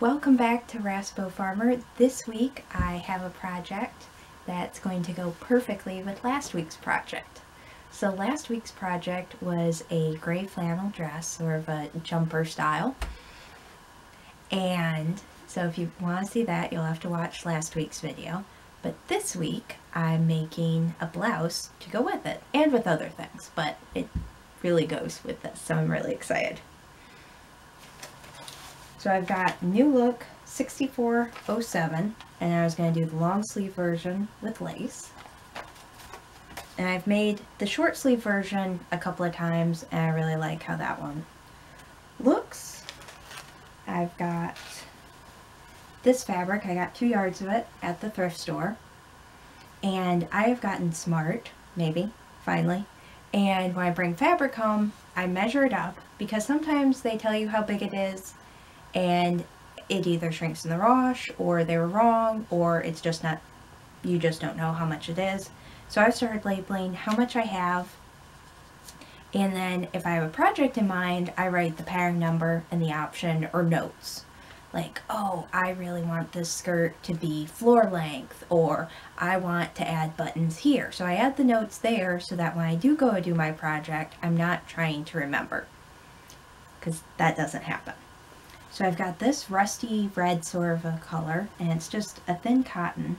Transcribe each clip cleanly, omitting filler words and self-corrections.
Welcome back to Raspo Farmer. This week I have a project that's going to go perfectly with last week's project. So last week's project was a gray flannel dress, sort of a jumper style. And so if you want to see that, you'll have to watch last week's video. But this week I'm making a blouse to go with it, and with other things, but it really goes with this, so I'm really excited. So I've got New Look 6407, and I was going to do the long sleeve version with lace. And I've made the short sleeve version a couple of times, and I really like how that one looks. I've got this fabric. I got 2 yards of it at the thrift store. And I have gotten smart, maybe, finally. And when I bring fabric home, I measure it up, because sometimes they tell you how big it is, and it either shrinks in the wash, or they were wrong, or it's just not, you just don't know how much it is. So I've started labeling how much I have, and then if I have a project in mind, I write the pattern number and the option or notes. Like, oh, I really want this skirt to be floor length, or I want to add buttons here. So I add the notes there so that when I do go and do my project, I'm not trying to remember, because that doesn't happen. So I've got this rusty red sort of a color, and it's just a thin cotton.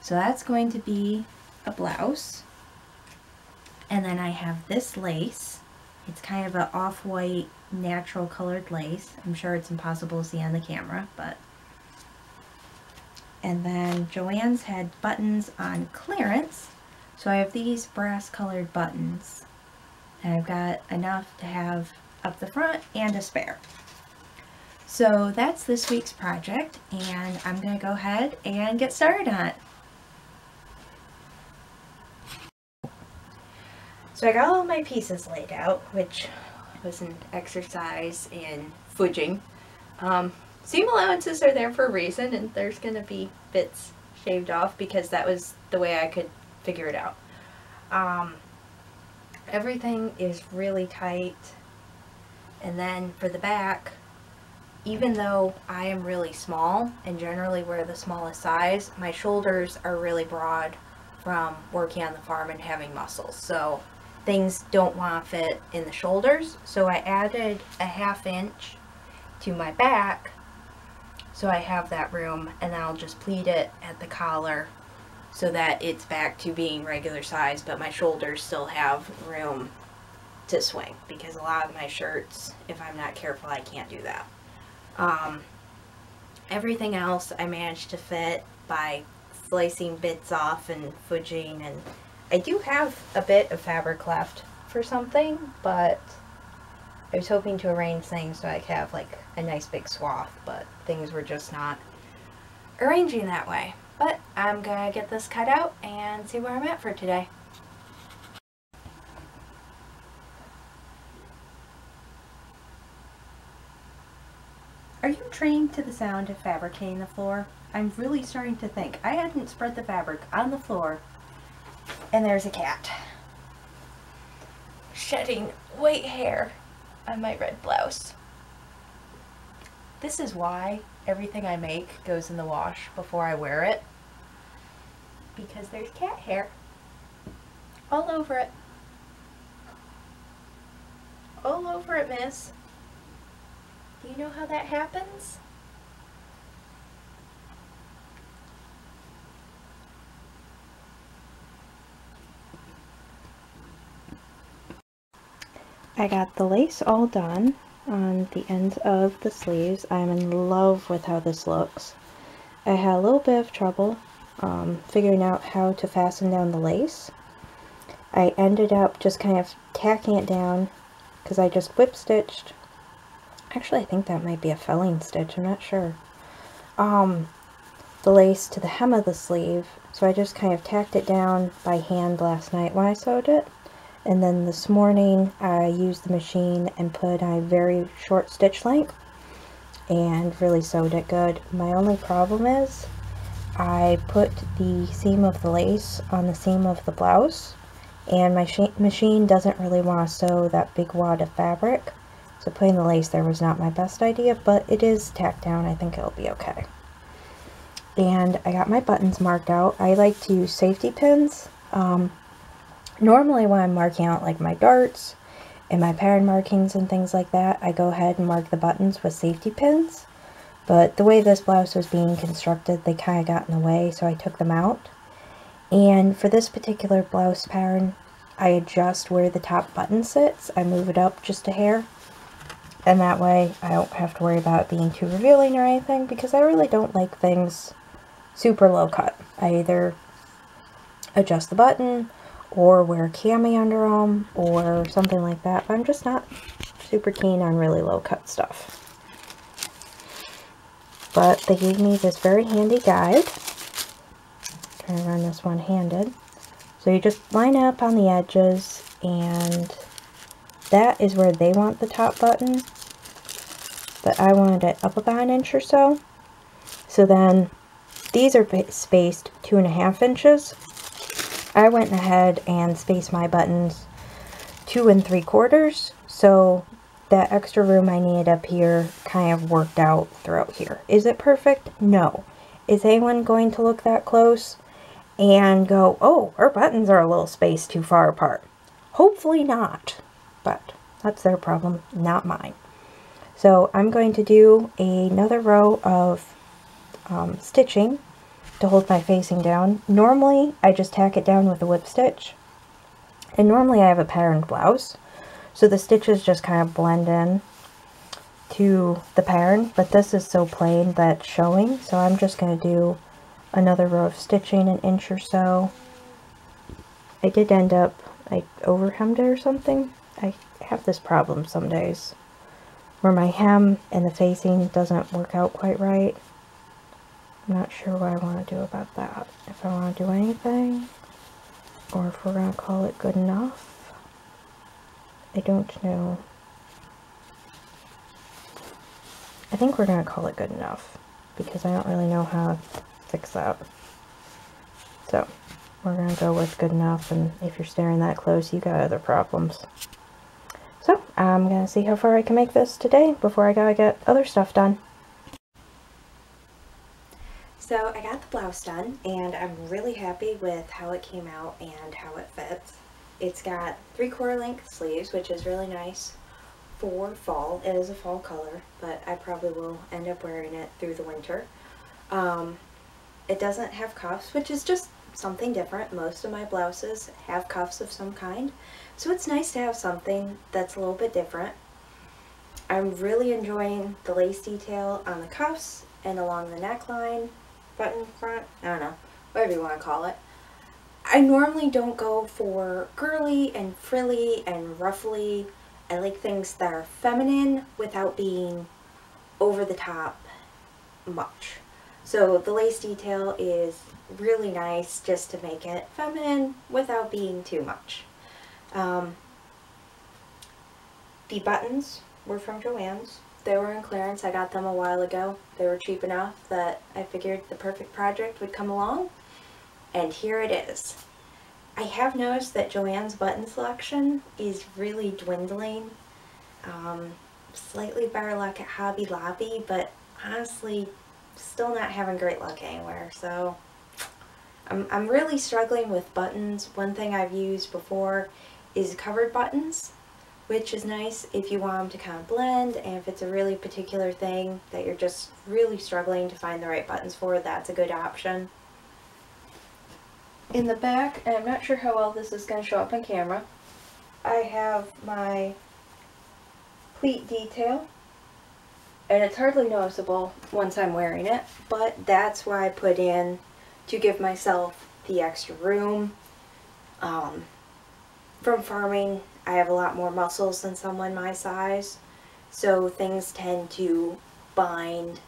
So that's going to be a blouse. And then I have this lace. It's kind of an off-white natural colored lace. I'm sure it's impossible to see on the camera, but. And then Joann's had buttons on clearance. So I have these brass colored buttons. And I've got enough to have up the front and a spare. So that's this week's project, and I'm going to go ahead and get started on it. So I got all my pieces laid out, which was an exercise in fudging. Seam allowances are there for a reason, and there's going to be bits shaved off because that was the way I could figure it out. Everything is really tight, and then for the back, even though I am really small and generally wear the smallest size, my shoulders are really broad from working on the farm and having muscles. So things don't want to fit in the shoulders. So I added a 1/2 inch to my back so I have that room, and then I'll just pleat it at the collar so that it's back to being regular size, but my shoulders still have room to swing, because a lot of my shirts, if I'm not careful, I can't do that. Everything else I managed to fit by slicing bits off and fudging, and I do have a bit of fabric left for something, but I was hoping to arrange things so I could have like a nice big swath, but things were just not arranging that way. But I'm gonna get this cut out and see where I'm at for today. Are you trained to the sound of fabric hitting the floor? I'm really starting to think. I hadn't spread the fabric on the floor, and there's a cat shedding white hair on my red blouse. This is why everything I make goes in the wash before I wear it, because there's cat hair all over it. All over it, miss. Do you know how that happens? I got the lace all done on the ends of the sleeves. I'm in love with how this looks. I had a little bit of trouble figuring out how to fasten down the lace. I ended up just kind of tacking it down because I just whip stitched. Actually, I think that might be a felling stitch, I'm not sure. The lace to the hem of the sleeve, so I just kind of tacked it down by hand last night when I sewed it. And then this morning I used the machine and put on a very short stitch length and really sewed it good. My only problem is I put the seam of the lace on the seam of the blouse, and my machine doesn't really want to sew that big wad of fabric. So putting the lace there was not my best idea, but it is tacked down. I think it'll be okay. And I got my buttons marked out. I like to use safety pins. Normally when I'm marking out like my darts and my pattern markings and things like that, I go ahead and mark the buttons with safety pins. But the way this blouse was being constructed, they kind of got in the way, so I took them out. And for this particular blouse pattern, I adjust where the top button sits. I move it up just a hair. And that way I don't have to worry about it being too revealing or anything, because I really don't like things super low cut. I either adjust the button or wear a cami under them or something like that. But I'm just not super keen on really low cut stuff. But they gave me this very handy guide. Trying to run this one-handed. So you just line up on the edges, and that is where they want the top button. But I wanted it up about an inch or so. So then these are spaced 2.5 inches. I went ahead and spaced my buttons 2 3/4. So that extra room I needed up here kind of worked out throughout here. Is it perfect? No. Is anyone going to look that close and go, oh, our buttons are a little spaced too far apart? Hopefully not, but that's their problem, not mine. So I'm going to do another row of stitching to hold my facing down. Normally I just tack it down with a whip stitch, and normally I have a patterned blouse, so the stitches just kind of blend in to the pattern, but this is so plain that it's showing, so I'm just going to do another row of stitching, an inch or so. I did end up, I overhemmed it or something. I have this problem some days where my hem and the facing doesn't work out quite right. I'm not sure what I want to do about that. If I want to do anything, or if we're going to call it good enough. I don't know. I think we're going to call it good enough, because I don't really know how to fix that. So we're going to go with good enough, and if you're staring that close, you got other problems. So I'm going to see how far I can make this today before I gotta get other stuff done. So I got the blouse done, and I'm really happy with how it came out and how it fits. It's got 3/4 length sleeves, which is really nice for fall. It is a fall color, but I probably will end up wearing it through the winter. It doesn't have cuffs, which is just something different. Most of my blouses have cuffs of some kind, so it's nice to have something that's a little bit different. I'm really enjoying the lace detail on the cuffs and along the neckline, button front, I don't know, whatever you want to call it. I normally don't go for girly and frilly and ruffly. I like things that are feminine without being over the top much. So the lace detail is really nice just to make it feminine without being too much. The buttons were from Joann's. They were in clearance. I got them a while ago. They were cheap enough that I figured the perfect project would come along. And here it is. I have noticed that Joann's button selection is really dwindling. Slightly better luck at Hobby Lobby, but honestly, still not having great luck anywhere. So I'm really struggling with buttons. One thing I've used before is covered buttons, which is nice if you want them to kind of blend, and if it's a really particular thing that you're just really struggling to find the right buttons for, that's a good option. In the back, and I'm not sure how well this is going to show up on camera, I have my pleat detail, and it's hardly noticeable once I'm wearing it, but that's why I put in to give myself the extra room. From farming, I have a lot more muscles than someone my size, so things tend to bind.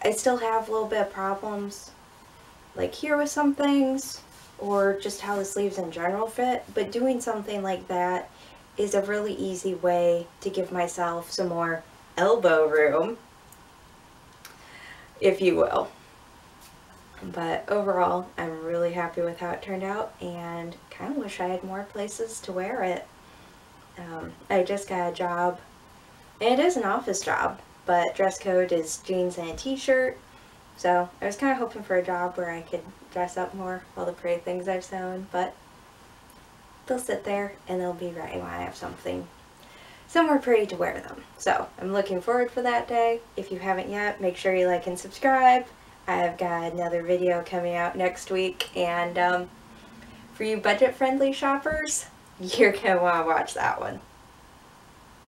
I still have a little bit of problems, like here with some things, or just how the sleeves in general fit, but doing something like that is a really easy way to give myself some more elbow room, if you will. But overall, I'm really happy with how it turned out, and kind of wish I had more places to wear it. I just got a job And it is an office job, but dress code is jeans and a t-shirt. So I was kind of hoping for a job where I could dress up more, all the pretty things I've sewn, but they'll sit there and they'll be ready when I have something somewhere pretty to wear them. So I'm looking forward for that day. If you haven't yet, make sure you like and subscribe. I've got another video coming out next week, and for you budget-friendly shoppers, you're gonna want to watch that one.